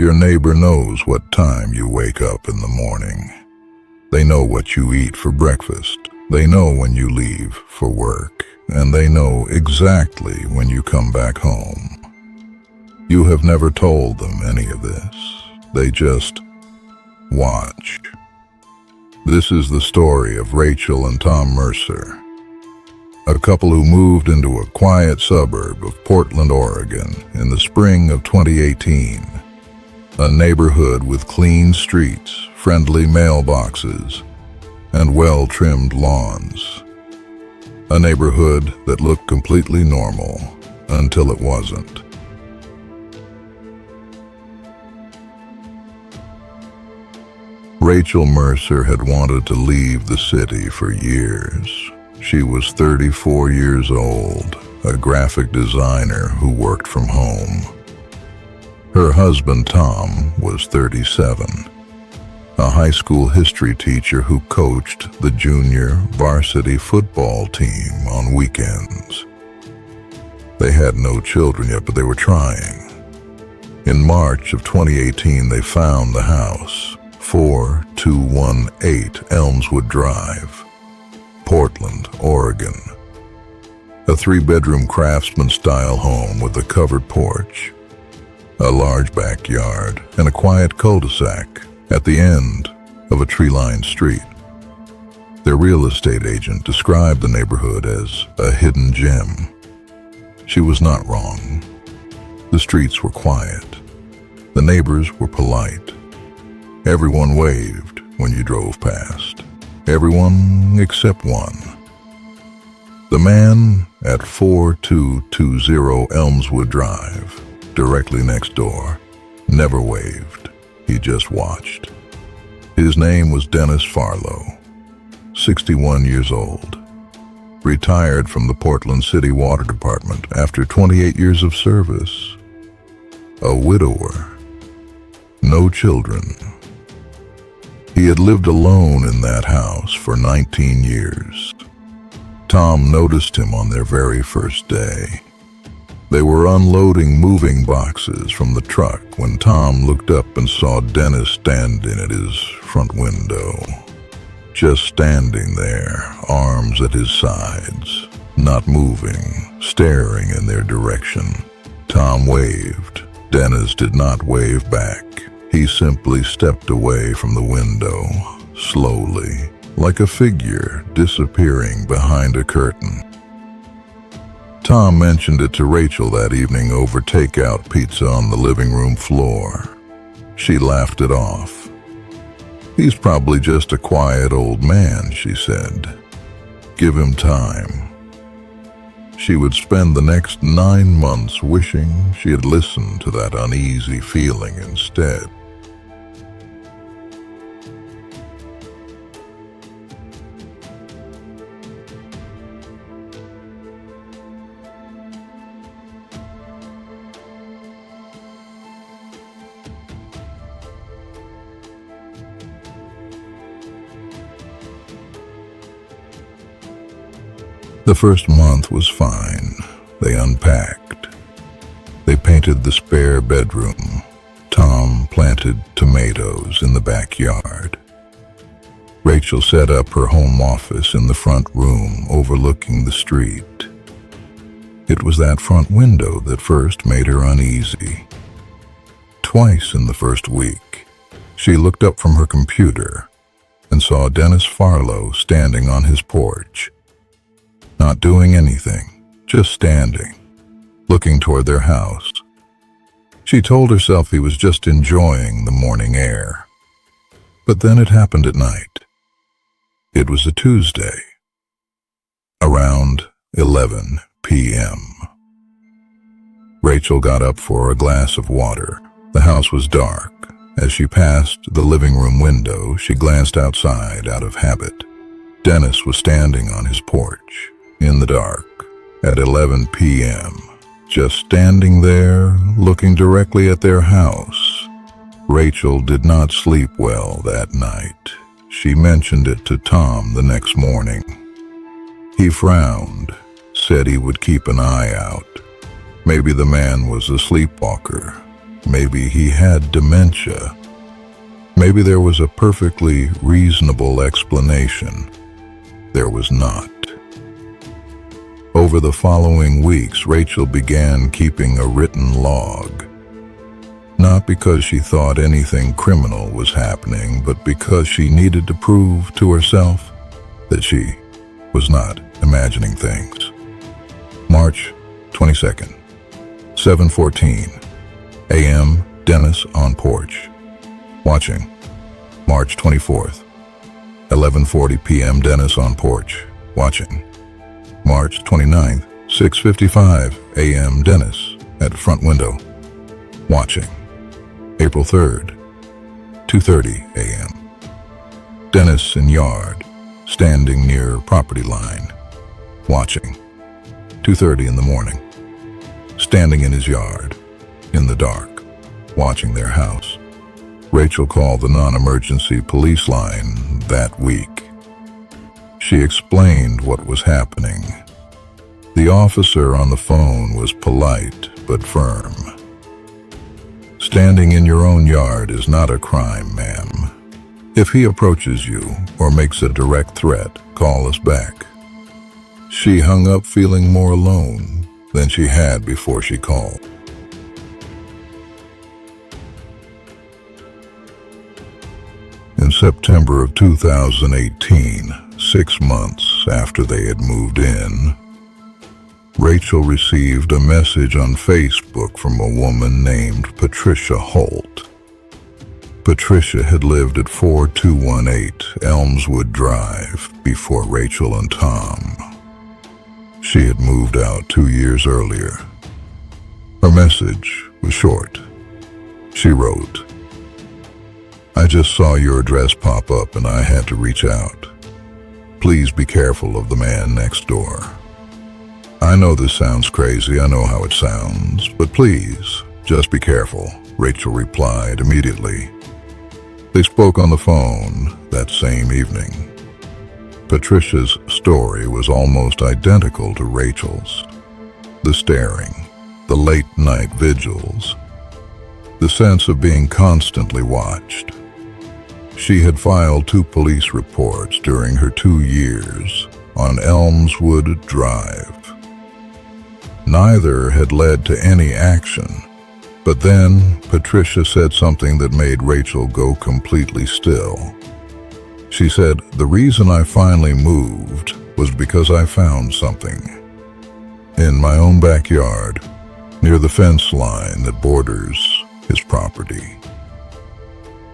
Your neighbor knows what time you wake up in the morning. They know what you eat for breakfast. They know when you leave for work, and they know exactly when you come back home. You have never told them any of this. They just watch. This is the story of Rachel and Tom Mercer, a couple who moved into a quiet suburb of Portland, Oregon in the spring of 2018. A neighborhood with clean streets, friendly mailboxes, and well-trimmed lawns. A neighborhood that looked completely normal until it wasn't. Rachel Mercer had wanted to leave the city for years. She was 34 years old, a graphic designer who worked from home. Her husband, Tom, was 37, a high school history teacher who coached the junior varsity football team on weekends. They had no children yet, but they were trying. In March of 2018, they found the house, 4218 Elmswood Drive, Portland, Oregon. A three-bedroom craftsman-style home with a covered porch, a large backyard, and a quiet cul-de-sac at the end of a tree-lined street. Their real estate agent described the neighborhood as a hidden gem. She was not wrong. The streets were quiet. The neighbors were polite. Everyone waved when you drove past. Everyone except one. The man at 4220 Elmswood Drive, directly next door, never waved. He just watched. His name was Dennis Farlow, 61 years old. Retired from the Portland City Water Department after 28 years of service. A widower. No children. He had lived alone in that house for 19 years. Tom noticed him on their very first day. They were unloading moving boxes from the truck when Tom looked up and saw Dennis standing at his front window. Just standing there, arms at his sides, not moving, staring in their direction. Tom waved. Dennis did not wave back. He simply stepped away from the window, slowly, like a figure disappearing behind a curtain. Tom mentioned it to Rachel that evening over takeout pizza on the living room floor. She laughed it off. "He's probably just a quiet old man," she said. "Give him time." She would spend the next 9 months wishing she had listened to that uneasy feeling instead. The first month was fine. They unpacked. They painted the spare bedroom. Tom planted tomatoes in the backyard. Rachel set up her home office in the front room overlooking the street. It was that front window that first made her uneasy. Twice in the first week, she looked up from her computer and saw Dennis Farlow standing on his porch. Not doing anything, just standing, looking toward their house. She told herself he was just enjoying the morning air. But then it happened at night. It was a Tuesday, around 11 p.m. Rachel got up for a glass of water. The house was dark. As she passed the living room window, she glanced outside out of habit. Dennis was standing on his porch, in the dark, at 11 p.m., just standing there, looking directly at their house. Rachel did not sleep well that night. She mentioned it to Tom the next morning. He frowned, said he would keep an eye out. Maybe the man was a sleepwalker. Maybe he had dementia. Maybe there was a perfectly reasonable explanation. There was not. Over the following weeks, Rachel began keeping a written log. Not because she thought anything criminal was happening, but because she needed to prove to herself that she was not imagining things. March 22nd, 7:14 a.m., Dennis on porch, watching. March 24th, 11:40 p.m., Dennis on porch, watching. March 29th, 6:55 a.m., Dennis at front window, watching. April 3rd, 2:30 a.m., Dennis in yard, standing near property line, watching. 2:30 in the morning, standing in his yard, in the dark, watching their house. Rachel called the non-emergency police line that week. She explained what was happening. The officer on the phone was polite but firm. Standing in your own yard is not a crime, ma'am. If he approaches you or makes a direct threat, call us back. She hung up feeling more alone than she had before she called. In September of 2018, 6 months after they had moved in, Rachel received a message on Facebook from a woman named Patricia Holt. Patricia had lived at 4218 Elmswood Drive before Rachel and Tom. She had moved out 2 years earlier. Her message was short. She wrote, "I just saw your address pop up and I had to reach out. Please be careful of the man next door. I know this sounds crazy, I know how it sounds, but please, just be careful," Rachel replied immediately. They spoke on the phone that same evening. Patricia's story was almost identical to Rachel's. The staring, the late-night vigils, the sense of being constantly watched. She had filed 2 police reports during her 2 years on Elmswood Drive. Neither had led to any action, but then Patricia said something that made Rachel go completely still. She said, "The reason I finally moved was because I found something. In my own backyard, near the fence line that borders his property.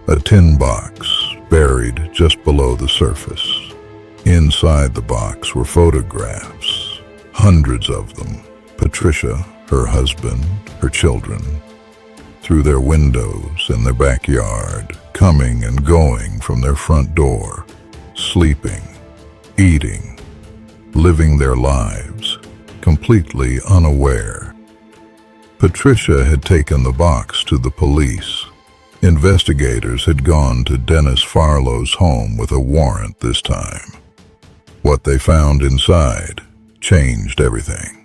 A tin box buried just below the surface. Inside the box were photographs, hundreds of them. Patricia, her husband, her children, through their windows in their backyard, coming and going from their front door, sleeping, eating, living their lives, completely unaware." Patricia had taken the box to the police. Investigators had gone to Dennis Farlow's home with a warrant this time. What they found inside changed everything.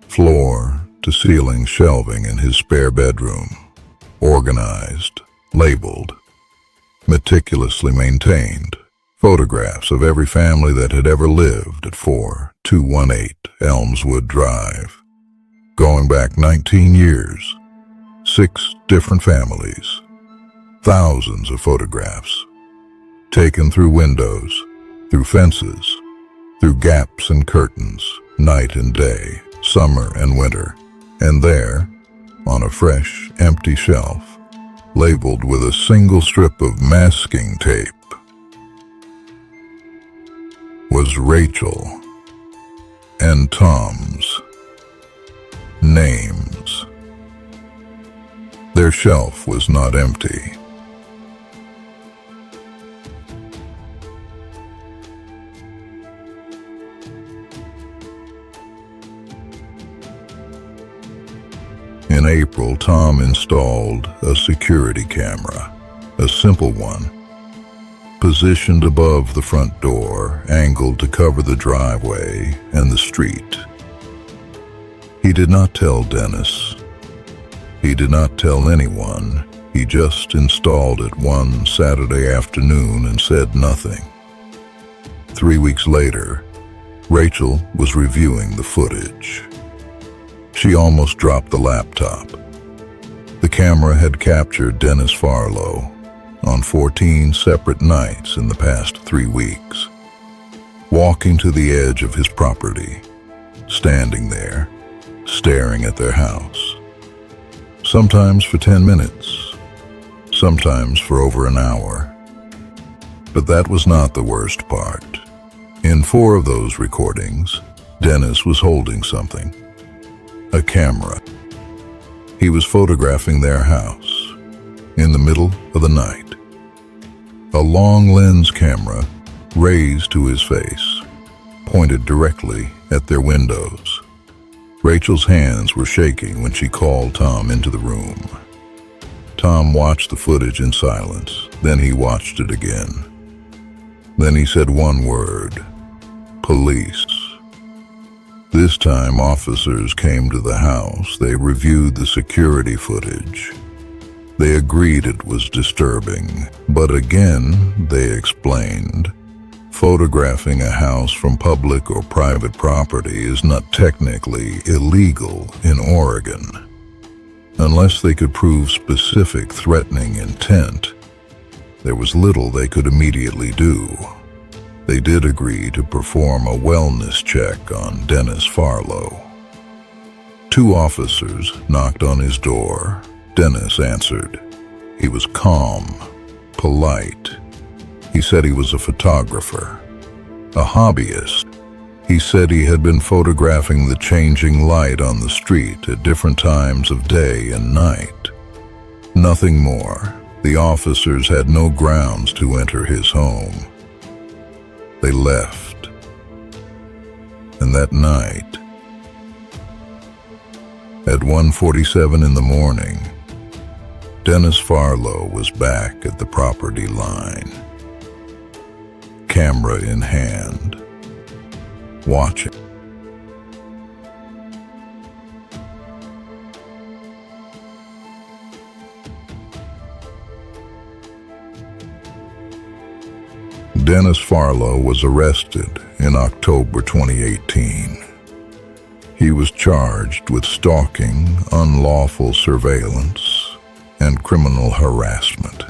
Floor to ceiling shelving in his spare bedroom, organized, labeled, meticulously maintained. Photographs of every family that had ever lived at 4218 Elmswood Drive. Going back 19 years, 6 different families, thousands of photographs, taken through windows, through fences, through gaps and curtains, night and day, summer and winter, and there, on a fresh, empty shelf, labeled with a single strip of masking tape, was Rachel and Tom's names. Their shelf was not empty. In April, Tom installed a security camera, a simple one, positioned above the front door, angled to cover the driveway and the street. He did not tell Dennis. He did not tell anyone. He just installed it one Saturday afternoon and said nothing. 3 weeks later, Rachel was reviewing the footage. She almost dropped the laptop. The camera had captured Dennis Farlow on 14 separate nights in the past 3 weeks, walking to the edge of his property, standing there, staring at their house. Sometimes for 10 minutes, sometimes for over an hour. But that was not the worst part. In 4 of those recordings, Dennis was holding something. A camera. He was photographing their house in the middle of the night. A long lens camera raised to his face, pointed directly at their windows. Rachel's hands were shaking when she called Tom into the room. Tom watched the footage in silence. Then he watched it again. Then he said one word: police. This time officers came to the house. They reviewed the security footage. They agreed it was disturbing, but again, they explained, photographing a house from public or private property is not technically illegal in Oregon. Unless they could prove specific threatening intent, there was little they could immediately do. They did agree to perform a wellness check on Dennis Farlow. 2 officers knocked on his door. Dennis answered. He was calm, polite. He said he was a photographer, a hobbyist. He said he had been photographing the changing light on the street at different times of day and night. Nothing more. The officers had no grounds to enter his home. They left. And that night, at 1:47 in the morning, Dennis Farlow was back at the property line, camera in hand, watching. Dennis Farlow was arrested in October 2018. He was charged with stalking, unlawful surveillance, and criminal harassment.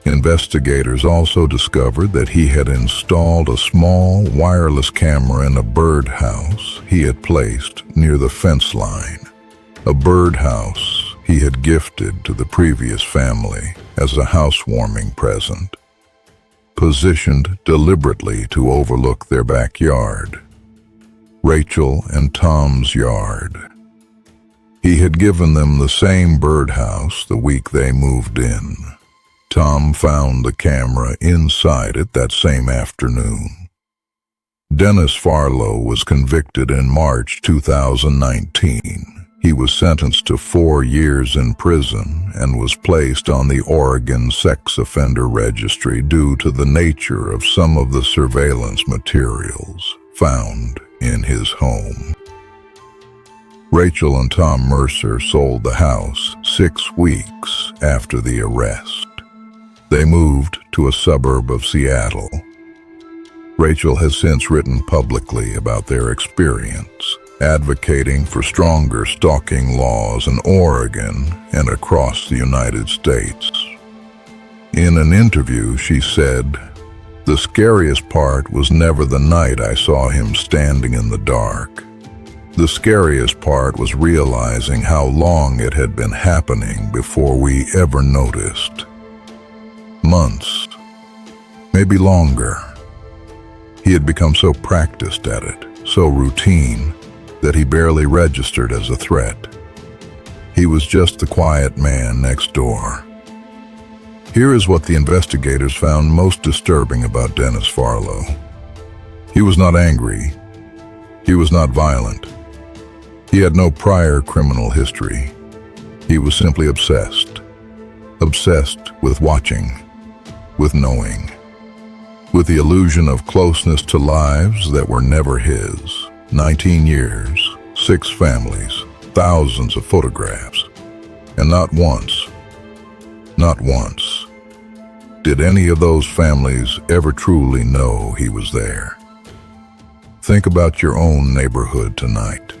Investigators also discovered that he had installed a small wireless camera in a birdhouse he had placed near the fence line, a birdhouse he had gifted to the previous family as a housewarming present, positioned deliberately to overlook their backyard, Rachel and Tom's yard. He had given them the same birdhouse the week they moved in. Tom found the camera inside it that same afternoon. Dennis Farlow was convicted in March 2019. He was sentenced to 4 years in prison and was placed on the Oregon Sex Offender Registry due to the nature of some of the surveillance materials found in his home. Rachel and Tom Mercer sold the house 6 weeks after the arrest. They moved to a suburb of Seattle. Rachel has since written publicly about their experience, advocating for stronger stalking laws in Oregon and across the United States. In an interview, she said, "The scariest part was never the night I saw him standing in the dark. The scariest part was realizing how long it had been happening before we ever noticed. Months, maybe longer. He had become so practiced at it, so routine, that he barely registered as a threat. He was just the quiet man next door." Here is what the investigators found most disturbing about Dennis Farlow. He was not angry. He was not violent. He had no prior criminal history. He was simply obsessed. Obsessed with watching, with knowing, with the illusion of closeness to lives that were never his. 19 years, 6 families, thousands of photographs. And not once, did any of those families ever truly know he was there. Think about your own neighborhood tonight.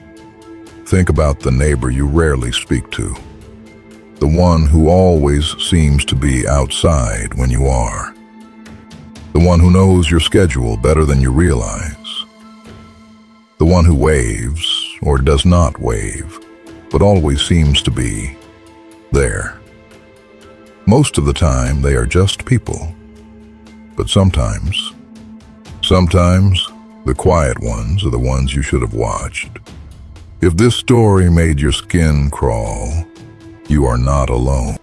Think about the neighbor you rarely speak to, the one who always seems to be outside when you are, the one who knows your schedule better than you realize, the one who waves or does not wave, but always seems to be there. Most of the time, they are just people. But sometimes, the quiet ones are the ones you should have watched. If this story made your skin crawl, you are not alone.